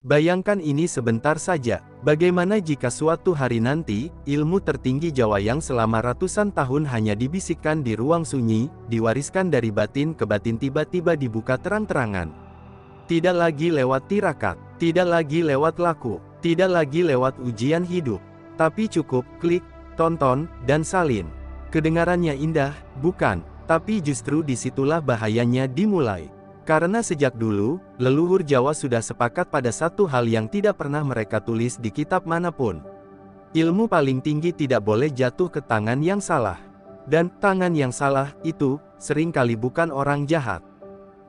Bayangkan ini sebentar saja. Bagaimana jika suatu hari nanti, ilmu tertinggi Jawa yang selama ratusan tahun hanya dibisikkan di ruang sunyi, diwariskan dari batin ke batin tiba-tiba dibuka terang-terangan. Tidak lagi lewat tirakat, tidak lagi lewat laku, tidak lagi lewat ujian hidup, tapi cukup klik, tonton, dan salin. Kedengarannya indah, bukan? Tapi justru disitulah bahayanya dimulai. Karena sejak dulu, leluhur Jawa sudah sepakat pada satu hal yang tidak pernah mereka tulis di kitab manapun. Ilmu paling tinggi tidak boleh jatuh ke tangan yang salah. Dan tangan yang salah itu, seringkali bukan orang jahat,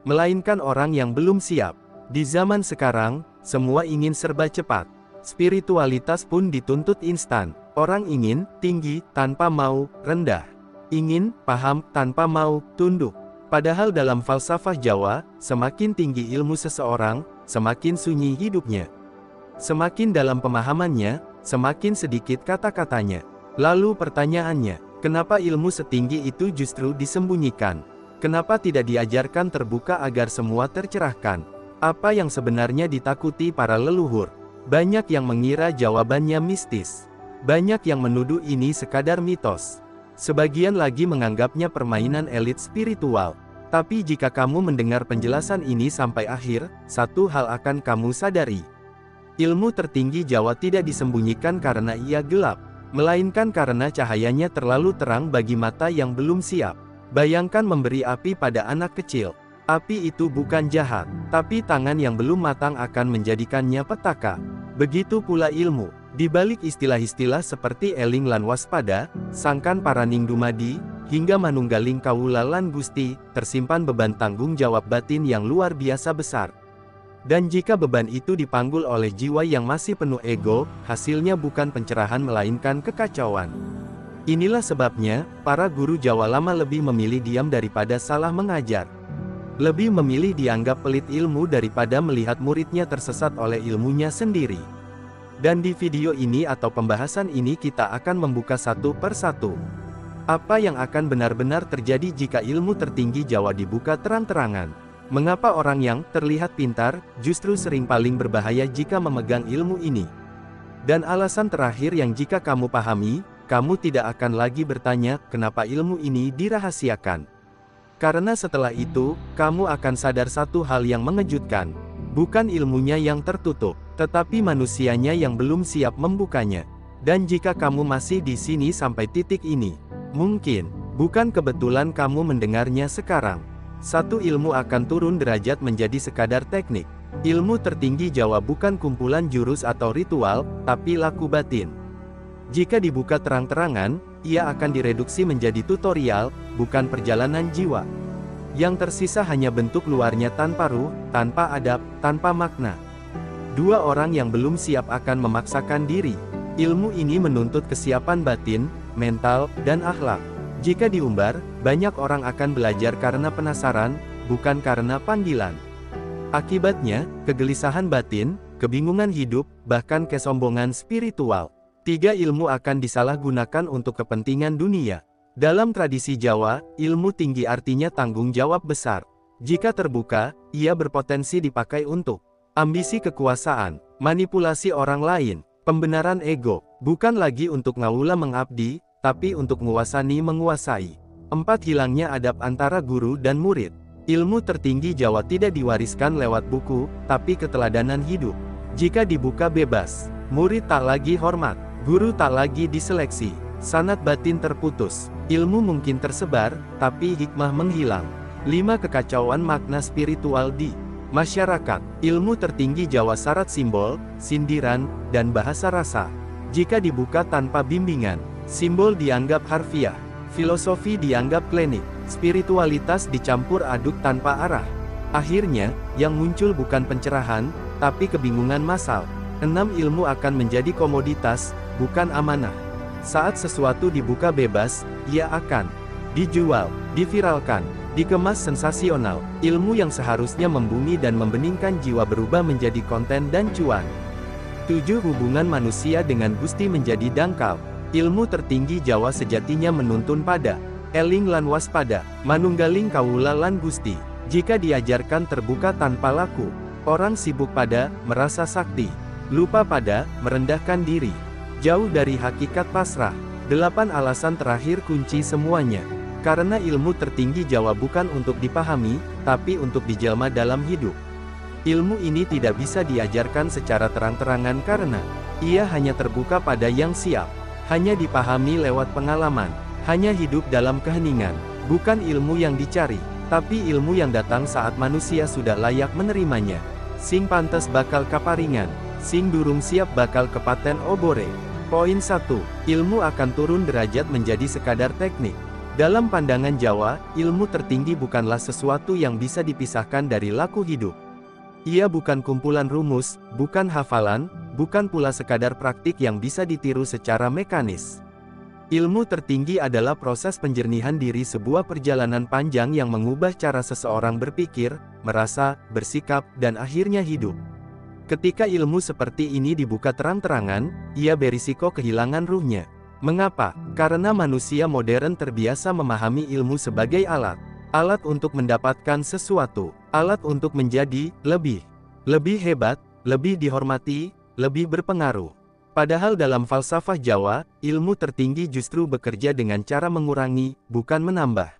melainkan orang yang belum siap. Di zaman sekarang, semua ingin serba cepat. Spiritualitas pun dituntut instan. Orang ingin tinggi tanpa mau rendah. Ingin paham tanpa mau tunduk. Padahal dalam falsafah Jawa, semakin tinggi ilmu seseorang, semakin sunyi hidupnya. Semakin dalam pemahamannya, semakin sedikit kata-katanya. Lalu pertanyaannya, kenapa ilmu setinggi itu justru disembunyikan? Kenapa tidak diajarkan terbuka agar semua tercerahkan? Apa yang sebenarnya ditakuti para leluhur? Banyak yang mengira jawabannya mistis. Banyak yang menuduh ini sekadar mitos. Sebagian lagi menganggapnya permainan elit spiritual. Tapi jika kamu mendengar penjelasan ini sampai akhir, satu hal akan kamu sadari. Ilmu tertinggi Jawa tidak disembunyikan karena ia gelap, melainkan karena cahayanya terlalu terang bagi mata yang belum siap. Bayangkan memberi api pada anak kecil. Api itu bukan jahat, tapi tangan yang belum matang akan menjadikannya petaka. Begitu pula ilmu. Di balik istilah-istilah seperti eling lan waspada, sangkan paraning dumadi, hingga manunggaling kawula lan Gusti, tersimpan beban tanggung jawab batin yang luar biasa besar. Dan jika beban itu dipanggul oleh jiwa yang masih penuh ego, hasilnya bukan pencerahan melainkan kekacauan. Inilah sebabnya, para guru Jawa lama lebih memilih diam daripada salah mengajar. Lebih memilih dianggap pelit ilmu daripada melihat muridnya tersesat oleh ilmunya sendiri. Dan di video ini atau pembahasan ini kita akan membuka satu persatu. Apa yang akan benar-benar terjadi jika ilmu tertinggi Jawa dibuka terang-terangan? Mengapa orang yang terlihat pintar, justru sering paling berbahaya jika memegang ilmu ini? Dan alasan terakhir yang jika kamu pahami, kamu tidak akan lagi bertanya, kenapa ilmu ini dirahasiakan? Karena setelah itu, kamu akan sadar satu hal yang mengejutkan. Bukan ilmunya yang tertutup, tetapi manusianya yang belum siap membukanya. Dan jika kamu masih di sini sampai titik ini, mungkin, bukan kebetulan kamu mendengarnya sekarang. Satu ilmu akan turun derajat menjadi sekadar teknik. Ilmu tertinggi Jawa bukan kumpulan jurus atau ritual, tapi laku batin. Jika dibuka terang-terangan, ia akan direduksi menjadi tutorial, bukan perjalanan jiwa. Yang tersisa hanya bentuk luarnya tanpa ruh, tanpa adab, tanpa makna. Dua orang yang belum siap akan memaksakan diri. Ilmu ini menuntut kesiapan batin, mental, dan akhlak. Jika diumbar, banyak orang akan belajar karena penasaran, bukan karena panggilan. Akibatnya, kegelisahan batin, kebingungan hidup, bahkan kesombongan spiritual. Tiga ilmu akan disalahgunakan untuk kepentingan dunia. Dalam tradisi Jawa, ilmu tinggi artinya tanggung jawab besar. Jika terbuka, ia berpotensi dipakai untuk ambisi kekuasaan, manipulasi orang lain, pembenaran ego, bukan lagi untuk ngawula mengabdi, tapi untuk menguasai. 4. Hilangnya adab antara guru dan murid. Ilmu tertinggi Jawa tidak diwariskan lewat buku, tapi keteladanan hidup. Jika dibuka bebas, murid tak lagi hormat, guru tak lagi diseleksi, sanad batin terputus, ilmu mungkin tersebar, tapi hikmah menghilang. 5. Kekacauan makna spiritual di masyarakat. Ilmu tertinggi Jawa syarat simbol, sindiran, dan bahasa rasa. Jika dibuka tanpa bimbingan, simbol dianggap harfiah, filosofi dianggap klinik, spiritualitas dicampur aduk tanpa arah. Akhirnya, yang muncul bukan pencerahan, tapi kebingungan massal. 6. Ilmu akan menjadi komoditas, bukan amanah. Saat sesuatu dibuka bebas, ia akan dijual, diviralkan, dikemas sensasional. Ilmu yang seharusnya membumi dan membeningkan jiwa berubah menjadi konten dan cuan. 7. Hubungan manusia dengan Gusti menjadi dangkal. Ilmu tertinggi Jawa sejatinya menuntun pada eling lan waspada, manunggaling kawula lan Gusti. Jika diajarkan terbuka tanpa laku, Orang sibuk pada merasa sakti, lupa pada merendahkan diri, jauh dari hakikat pasrah. 8 alasan terakhir kunci semuanya. Karena ilmu tertinggi Jawa bukan untuk dipahami, tapi untuk dijelma dalam hidup. Ilmu ini tidak bisa diajarkan secara terang-terangan karena ia hanya terbuka pada yang siap, hanya dipahami lewat pengalaman, hanya hidup dalam keheningan. Bukan ilmu yang dicari, tapi ilmu yang datang saat manusia sudah layak menerimanya. Sing pantes bakal kaparingan, sing durung siap bakal kepaten obore. Poin 1. Ilmu akan turun derajat menjadi sekadar teknik. Dalam pandangan Jawa, ilmu tertinggi bukanlah sesuatu yang bisa dipisahkan dari laku hidup. Ia bukan kumpulan rumus, bukan hafalan, bukan pula sekadar praktik yang bisa ditiru secara mekanis. Ilmu tertinggi adalah proses penjernihan diri, sebuah perjalanan panjang yang mengubah cara seseorang berpikir, merasa, bersikap, dan akhirnya hidup. Ketika ilmu seperti ini dibuka terang-terangan, ia berisiko kehilangan ruhnya. Mengapa? Karena manusia modern terbiasa memahami ilmu sebagai alat. Alat untuk mendapatkan sesuatu, alat untuk menjadi lebih hebat, lebih dihormati, lebih berpengaruh. Padahal dalam falsafah Jawa, ilmu tertinggi justru bekerja dengan cara mengurangi, bukan menambah.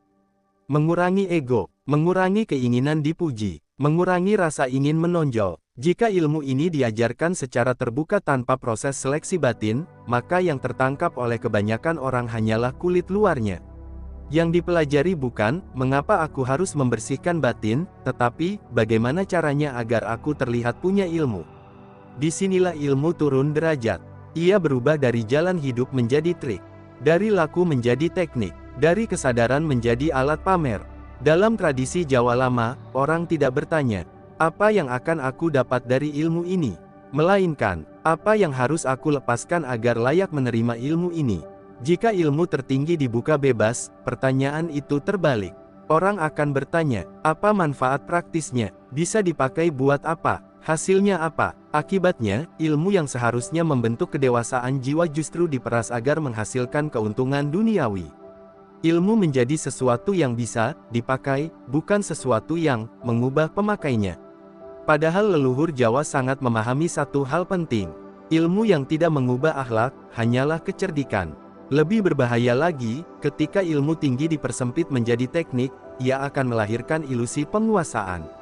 Mengurangi ego, mengurangi keinginan dipuji, mengurangi rasa ingin menonjol. Jika ilmu ini diajarkan secara terbuka tanpa proses seleksi batin, maka yang tertangkap oleh kebanyakan orang hanyalah kulit luarnya. Yang dipelajari bukan, mengapa aku harus membersihkan batin, tetapi, bagaimana caranya agar aku terlihat punya ilmu. Disinilah ilmu turun derajat. Ia berubah dari jalan hidup menjadi trik, dari laku menjadi teknik, dari kesadaran menjadi alat pamer. Dalam tradisi Jawa lama, orang tidak bertanya, apa yang akan aku dapat dari ilmu ini? Melainkan, apa yang harus aku lepaskan agar layak menerima ilmu ini? Jika ilmu tertinggi dibuka bebas, pertanyaan itu terbalik. Orang akan bertanya, apa manfaat praktisnya? Bisa dipakai buat apa? Hasilnya apa? Akibatnya, ilmu yang seharusnya membentuk kedewasaan jiwa justru diperas agar menghasilkan keuntungan duniawi. Ilmu menjadi sesuatu yang bisa dipakai, bukan sesuatu yang mengubah pemakainya. Padahal leluhur Jawa sangat memahami satu hal penting. Ilmu yang tidak mengubah akhlak, hanyalah kecerdikan. Lebih berbahaya lagi, ketika ilmu tinggi dipersempit menjadi teknik, ia akan melahirkan ilusi penguasaan.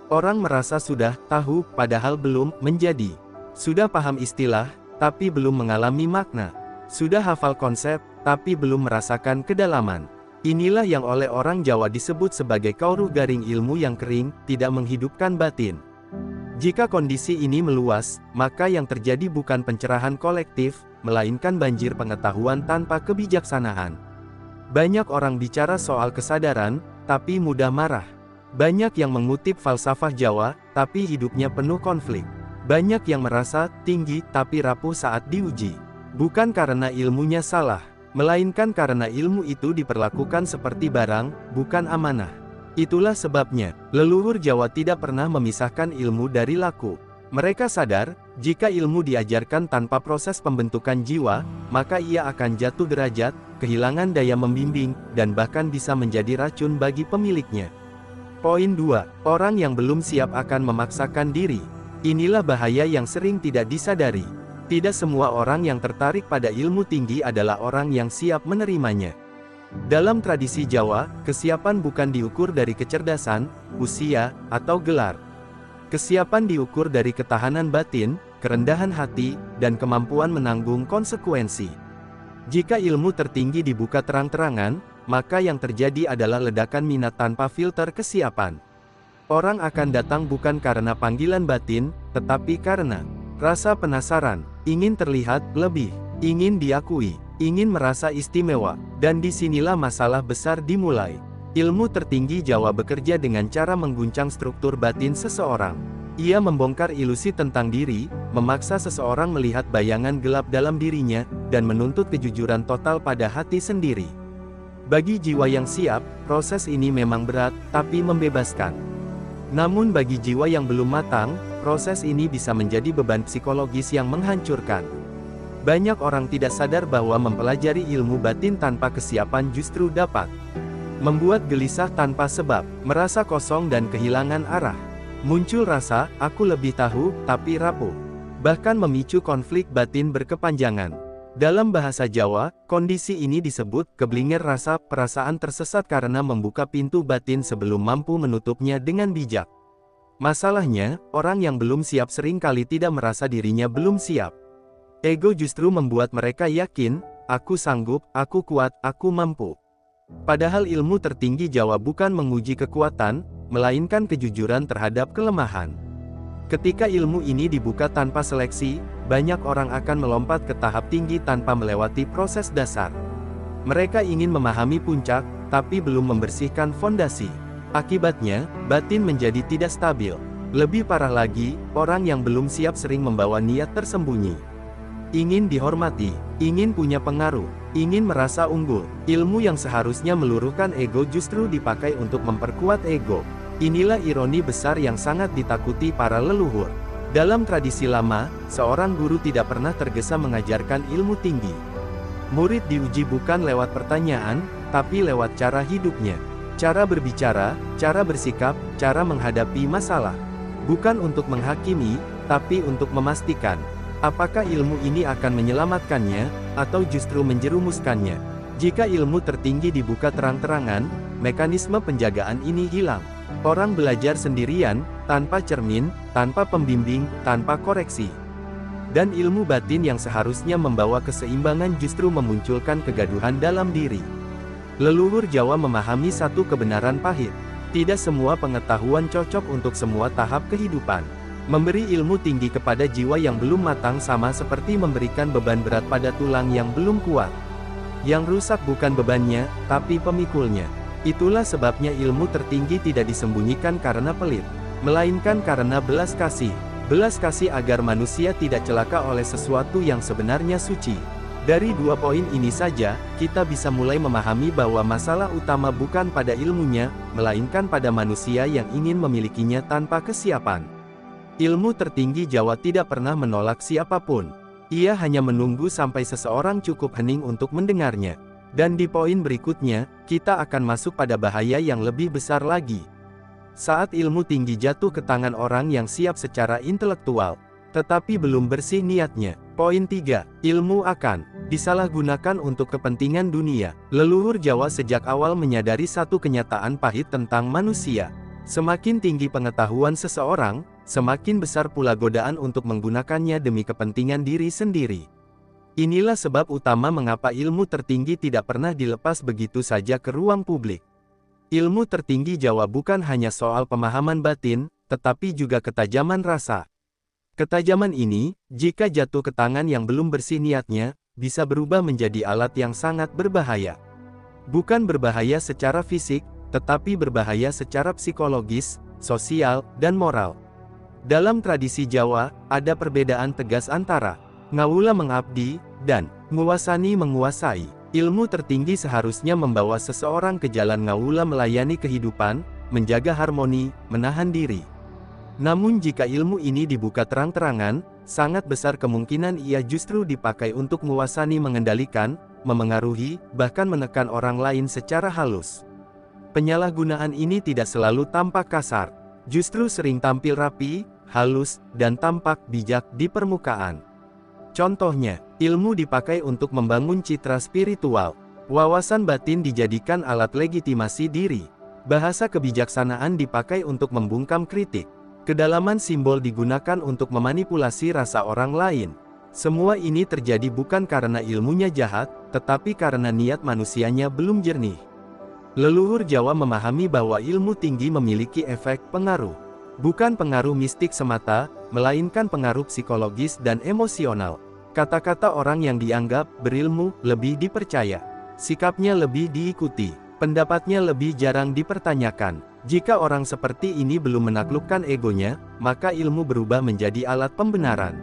Orang merasa sudah tahu, padahal belum menjadi. Sudah paham istilah, tapi belum mengalami makna. Sudah hafal konsep, tapi belum merasakan kedalaman. Inilah yang oleh orang Jawa disebut sebagai kauruh garing, ilmu yang kering, tidak menghidupkan batin. Jika kondisi ini meluas, maka yang terjadi bukan pencerahan kolektif, melainkan banjir pengetahuan tanpa kebijaksanaan. Banyak orang bicara soal kesadaran, tapi mudah marah. Banyak yang mengutip falsafah Jawa, tapi hidupnya penuh konflik. Banyak yang merasa tinggi, tapi rapuh saat diuji. Bukan karena ilmunya salah, melainkan karena ilmu itu diperlakukan seperti barang, bukan amanah. Itulah sebabnya, leluhur Jawa tidak pernah memisahkan ilmu dari laku. Mereka sadar, jika ilmu diajarkan tanpa proses pembentukan jiwa, maka ia akan jatuh derajat, kehilangan daya membimbing, dan bahkan bisa menjadi racun bagi pemiliknya. Poin 2. Orang yang belum siap akan memaksakan diri. Inilah bahaya yang sering tidak disadari. Tidak semua orang yang tertarik pada ilmu tinggi adalah orang yang siap menerimanya. Dalam tradisi Jawa, kesiapan bukan diukur dari kecerdasan, usia, atau gelar. Kesiapan diukur dari ketahanan batin, kerendahan hati, dan kemampuan menanggung konsekuensi. Jika ilmu tertinggi dibuka terang-terangan, maka yang terjadi adalah ledakan minat tanpa filter kesiapan. Orang akan datang bukan karena panggilan batin, tetapi karena rasa penasaran, ingin terlihat lebih, ingin diakui, ingin merasa istimewa, dan disinilah masalah besar dimulai. Ilmu tertinggi Jawa bekerja dengan cara mengguncang struktur batin seseorang. Ia membongkar ilusi tentang diri, memaksa seseorang melihat bayangan gelap dalam dirinya, dan menuntut kejujuran total pada hati sendiri. Bagi jiwa yang siap, proses ini memang berat, tapi membebaskan. Namun bagi jiwa yang belum matang, proses ini bisa menjadi beban psikologis yang menghancurkan. Banyak orang tidak sadar bahwa mempelajari ilmu batin tanpa kesiapan justru dapat membuat gelisah tanpa sebab, merasa kosong dan kehilangan arah. Muncul rasa, aku lebih tahu, tapi rapuh. Bahkan memicu konflik batin berkepanjangan. Dalam bahasa Jawa, kondisi ini disebut keblinger rasa, perasaan tersesat karena membuka pintu batin sebelum mampu menutupnya dengan bijak. Masalahnya, orang yang belum siap seringkali tidak merasa dirinya belum siap. Ego justru membuat mereka yakin, aku sanggup, aku kuat, aku mampu. Padahal ilmu tertinggi Jawa bukan menguji kekuatan, melainkan kejujuran terhadap kelemahan. Ketika ilmu ini dibuka tanpa seleksi, banyak orang akan melompat ke tahap tinggi tanpa melewati proses dasar. Mereka ingin memahami puncak, tapi belum membersihkan fondasi. Akibatnya, batin menjadi tidak stabil. Lebih parah lagi, orang yang belum siap sering membawa niat tersembunyi. Ingin dihormati, ingin punya pengaruh, ingin merasa unggul. Ilmu yang seharusnya meluruhkan ego justru dipakai untuk memperkuat ego. Inilah ironi besar yang sangat ditakuti para leluhur. Dalam tradisi lama, seorang guru tidak pernah tergesa mengajarkan ilmu tinggi. Murid diuji bukan lewat pertanyaan, tapi lewat cara hidupnya. Cara berbicara, cara bersikap, cara menghadapi masalah. Bukan untuk menghakimi, tapi untuk memastikan. Apakah ilmu ini akan menyelamatkannya, atau justru menjerumuskannya? Jika ilmu tertinggi dibuka terang-terangan, mekanisme penjagaan ini hilang. Orang belajar sendirian, tanpa cermin, tanpa pembimbing, tanpa koreksi. Dan ilmu batin yang seharusnya membawa keseimbangan justru memunculkan kegaduhan dalam diri. Leluhur Jawa memahami satu kebenaran pahit. Tidak semua pengetahuan cocok untuk semua tahap kehidupan. Memberi ilmu tinggi kepada jiwa yang belum matang sama seperti memberikan beban berat pada tulang yang belum kuat. Yang rusak bukan bebannya, tapi pemikulnya. Itulah sebabnya ilmu tertinggi tidak disembunyikan karena pelit, melainkan karena belas kasih. Belas kasih agar manusia tidak celaka oleh sesuatu yang sebenarnya suci. Dari dua poin ini saja, kita bisa mulai memahami bahwa masalah utama bukan pada ilmunya, melainkan pada manusia yang ingin memilikinya tanpa kesiapan. Ilmu tertinggi Jawa tidak pernah menolak siapapun. Ia hanya menunggu sampai seseorang cukup hening untuk mendengarnya. Dan di poin berikutnya, kita akan masuk pada bahaya yang lebih besar lagi. Saat ilmu tinggi jatuh ke tangan orang yang siap secara intelektual, tetapi belum bersih niatnya. Poin 3. Ilmu akan disalahgunakan untuk kepentingan dunia. Leluhur Jawa sejak awal menyadari satu kenyataan pahit tentang manusia. Semakin tinggi pengetahuan seseorang, semakin besar pula godaan untuk menggunakannya demi kepentingan diri sendiri. Inilah sebab utama mengapa ilmu tertinggi tidak pernah dilepas begitu saja ke ruang publik. Ilmu tertinggi Jawa bukan hanya soal pemahaman batin, tetapi juga ketajaman rasa. Ketajaman ini, jika jatuh ke tangan yang belum bersih niatnya, bisa berubah menjadi alat yang sangat berbahaya. Bukan berbahaya secara fisik, tetapi berbahaya secara psikologis, sosial, dan moral. Dalam tradisi Jawa, ada perbedaan tegas antara ngawula mengabdi, dan nguwasani menguasai. Ilmu tertinggi seharusnya membawa seseorang ke jalan ngawula melayani kehidupan, menjaga harmoni, menahan diri. Namun jika ilmu ini dibuka terang-terangan, sangat besar kemungkinan ia justru dipakai untuk nguwasani mengendalikan, memengaruhi, bahkan menekan orang lain secara halus. Penyalahgunaan ini tidak selalu tampak kasar, justru sering tampil rapi, halus, dan tampak bijak di permukaan. Contohnya, ilmu dipakai untuk membangun citra spiritual. Wawasan batin dijadikan alat legitimasi diri. Bahasa kebijaksanaan dipakai untuk membungkam kritik. Kedalaman simbol digunakan untuk memanipulasi rasa orang lain. Semua ini terjadi bukan karena ilmunya jahat, tetapi karena niat manusianya belum jernih. Leluhur Jawa memahami bahwa ilmu tinggi memiliki efek pengaruh. Bukan pengaruh mistik semata, melainkan pengaruh psikologis dan emosional. Kata-kata orang yang dianggap berilmu lebih dipercaya. Sikapnya lebih diikuti. Pendapatnya lebih jarang dipertanyakan. Jika orang seperti ini belum menaklukkan egonya, maka ilmu berubah menjadi alat pembenaran.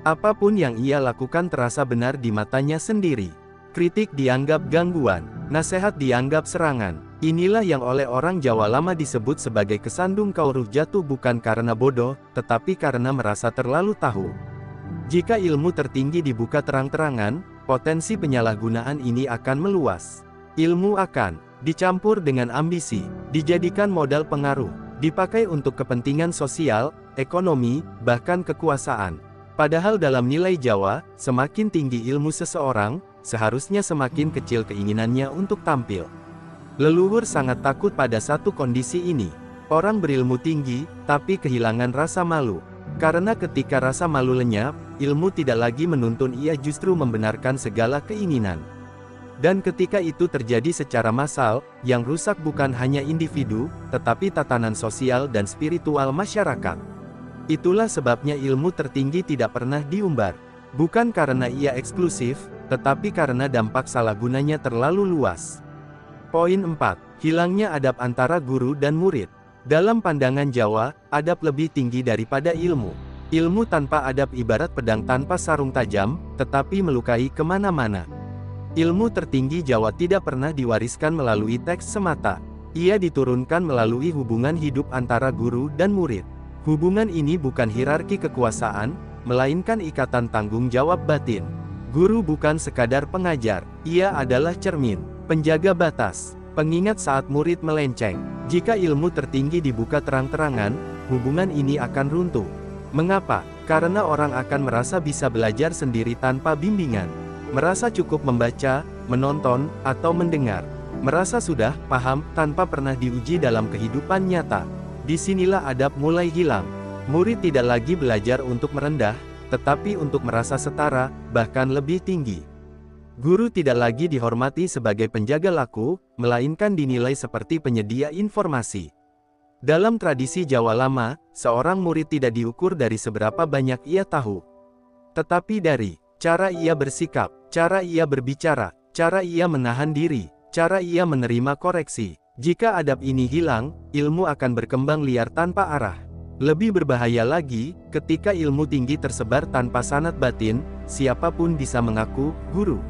Apapun yang ia lakukan terasa benar di matanya sendiri. Kritik dianggap gangguan, nasihat dianggap serangan. Inilah yang oleh orang Jawa lama disebut sebagai kesandung kauruh jatuh bukan karena bodoh, tetapi karena merasa terlalu tahu. Jika ilmu tertinggi dibuka terang-terangan, potensi penyalahgunaan ini akan meluas. Ilmu akan dicampur dengan ambisi, dijadikan modal pengaruh, Dipakai untuk kepentingan sosial, ekonomi, bahkan kekuasaan. Padahal dalam nilai Jawa, semakin tinggi ilmu seseorang, seharusnya semakin kecil keinginannya untuk tampil. Leluhur sangat takut pada satu kondisi ini. Orang berilmu tinggi, tapi kehilangan rasa malu. Karena ketika rasa malu lenyap, ilmu tidak lagi menuntun, ia justru membenarkan segala keinginan. Dan ketika itu terjadi secara massal, yang rusak bukan hanya individu, tetapi tatanan sosial dan spiritual masyarakat. Itulah sebabnya ilmu tertinggi tidak pernah diumbar. Bukan karena ia eksklusif, tetapi karena dampak salah gunanya terlalu luas. Poin 4. Hilangnya adab antara guru dan murid. Dalam pandangan Jawa, adab lebih tinggi daripada ilmu. Ilmu tanpa adab ibarat pedang tanpa sarung tajam, tetapi melukai kemana-mana. Ilmu tertinggi Jawa tidak pernah diwariskan melalui teks semata. Ia diturunkan melalui hubungan hidup antara guru dan murid. Hubungan ini bukan hierarki kekuasaan, melainkan ikatan tanggung jawab batin. Guru bukan sekadar pengajar, ia adalah cermin, penjaga batas, pengingat saat murid melenceng. Jika ilmu tertinggi dibuka terang-terangan, hubungan ini akan runtuh. Mengapa? Karena orang akan merasa bisa belajar sendiri tanpa bimbingan. Merasa cukup membaca, menonton, atau mendengar. Merasa sudah paham tanpa pernah diuji dalam kehidupan nyata. Disinilah adab mulai hilang. Murid tidak lagi belajar untuk merendah, tetapi untuk merasa setara, bahkan lebih tinggi. Guru tidak lagi dihormati sebagai penjaga laku, melainkan dinilai seperti penyedia informasi. Dalam tradisi Jawa lama, seorang murid tidak diukur dari seberapa banyak ia tahu, tetapi dari cara ia bersikap, cara ia berbicara, cara ia menahan diri, cara ia menerima koreksi. Jika adab ini hilang, ilmu akan berkembang liar tanpa arah. Lebih berbahaya lagi, ketika ilmu tinggi tersebar tanpa sanad batin, siapapun bisa mengaku guru.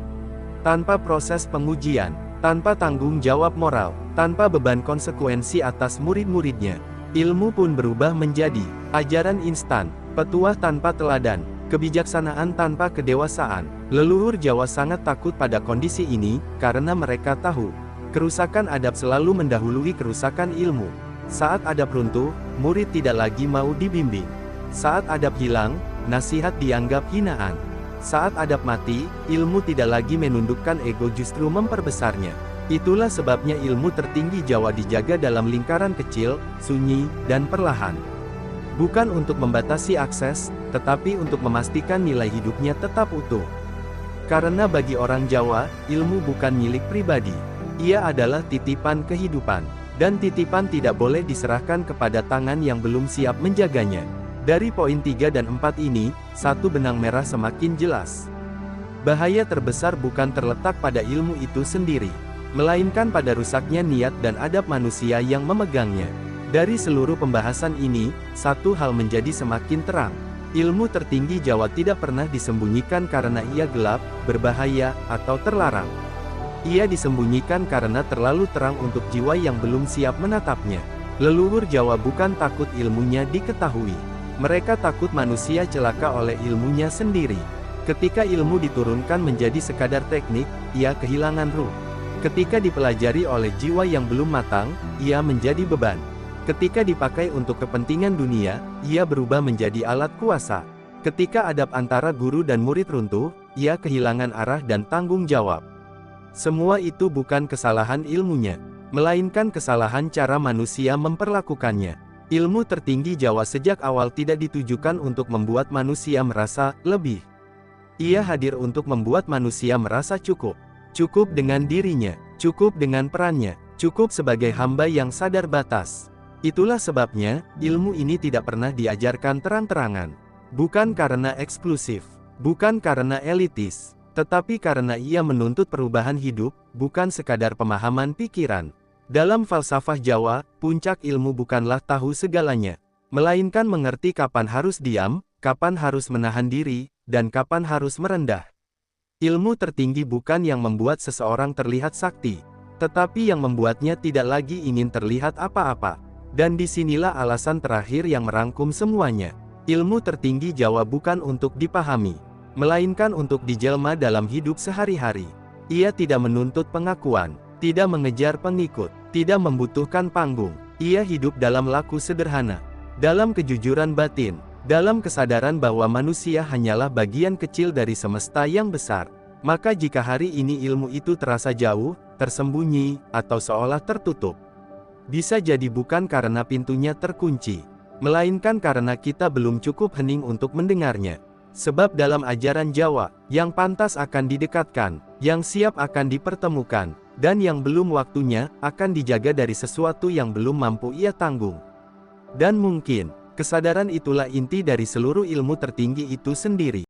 Tanpa proses pengujian, tanpa tanggung jawab moral, tanpa beban konsekuensi atas murid-muridnya. Ilmu pun berubah menjadi ajaran instan, petuah tanpa teladan, kebijaksanaan tanpa kedewasaan. Leluhur Jawa sangat takut pada kondisi ini, karena mereka tahu kerusakan adab selalu mendahului kerusakan ilmu. Saat adab runtuh, murid tidak lagi mau dibimbing. Saat adab hilang, nasihat dianggap hinaan. Saat adab mati, ilmu tidak lagi menundukkan ego, justru memperbesarnya. Itulah sebabnya ilmu tertinggi Jawa dijaga dalam lingkaran kecil, sunyi, dan perlahan. Bukan untuk membatasi akses, tetapi untuk memastikan nilai hidupnya tetap utuh. Karena bagi orang Jawa, ilmu bukan milik pribadi. Ia adalah titipan kehidupan, dan titipan tidak boleh diserahkan kepada tangan yang belum siap menjaganya. Dari poin 3 dan 4 ini, satu benang merah semakin jelas. Bahaya terbesar bukan terletak pada ilmu itu sendiri, melainkan pada rusaknya niat dan adab manusia yang memegangnya. Dari seluruh pembahasan ini, satu hal menjadi semakin terang. Ilmu tertinggi Jawa tidak pernah disembunyikan karena ia gelap, berbahaya, atau terlarang. Ia disembunyikan karena terlalu terang untuk jiwa yang belum siap menatapnya. Leluhur Jawa bukan takut ilmunya diketahui. Mereka takut manusia celaka oleh ilmunya sendiri. Ketika ilmu diturunkan menjadi sekadar teknik, ia kehilangan ruh. Ketika dipelajari oleh jiwa yang belum matang, ia menjadi beban. Ketika dipakai untuk kepentingan dunia, ia berubah menjadi alat kuasa. Ketika adab antara guru dan murid runtuh, ia kehilangan arah dan tanggung jawab. Semua itu bukan kesalahan ilmunya, melainkan kesalahan cara manusia memperlakukannya. Ilmu tertinggi Jawa sejak awal tidak ditujukan untuk membuat manusia merasa lebih. Ia hadir untuk membuat manusia merasa cukup. Cukup dengan dirinya, cukup dengan perannya, cukup sebagai hamba yang sadar batas. Itulah sebabnya, ilmu ini tidak pernah diajarkan terang-terangan. Bukan karena eksklusif, bukan karena elitis, tetapi karena ia menuntut perubahan hidup, bukan sekadar pemahaman pikiran. Dalam falsafah Jawa, puncak ilmu bukanlah tahu segalanya, melainkan mengerti kapan harus diam, kapan harus menahan diri, dan kapan harus merendah. Ilmu tertinggi bukan yang membuat seseorang terlihat sakti, tetapi yang membuatnya tidak lagi ingin terlihat apa-apa. Dan disinilah alasan terakhir yang merangkum semuanya. Ilmu tertinggi Jawa bukan untuk dipahami, melainkan untuk dijelma dalam hidup sehari-hari. Ia tidak menuntut pengakuan, tidak mengejar pengikut, tidak membutuhkan panggung. Ia hidup dalam laku sederhana, dalam kejujuran batin, dalam kesadaran bahwa manusia hanyalah bagian kecil dari semesta yang besar. Maka jika hari ini ilmu itu terasa jauh, tersembunyi, atau seolah tertutup, bisa jadi bukan karena pintunya terkunci, melainkan karena kita belum cukup hening untuk mendengarnya. Sebab dalam ajaran Jawa, yang pantas akan didekatkan, yang siap akan dipertemukan, dan yang belum waktunya, akan dijaga dari sesuatu yang belum mampu ia tanggung. Dan mungkin, kesadaran itulah inti dari seluruh ilmu tertinggi itu sendiri.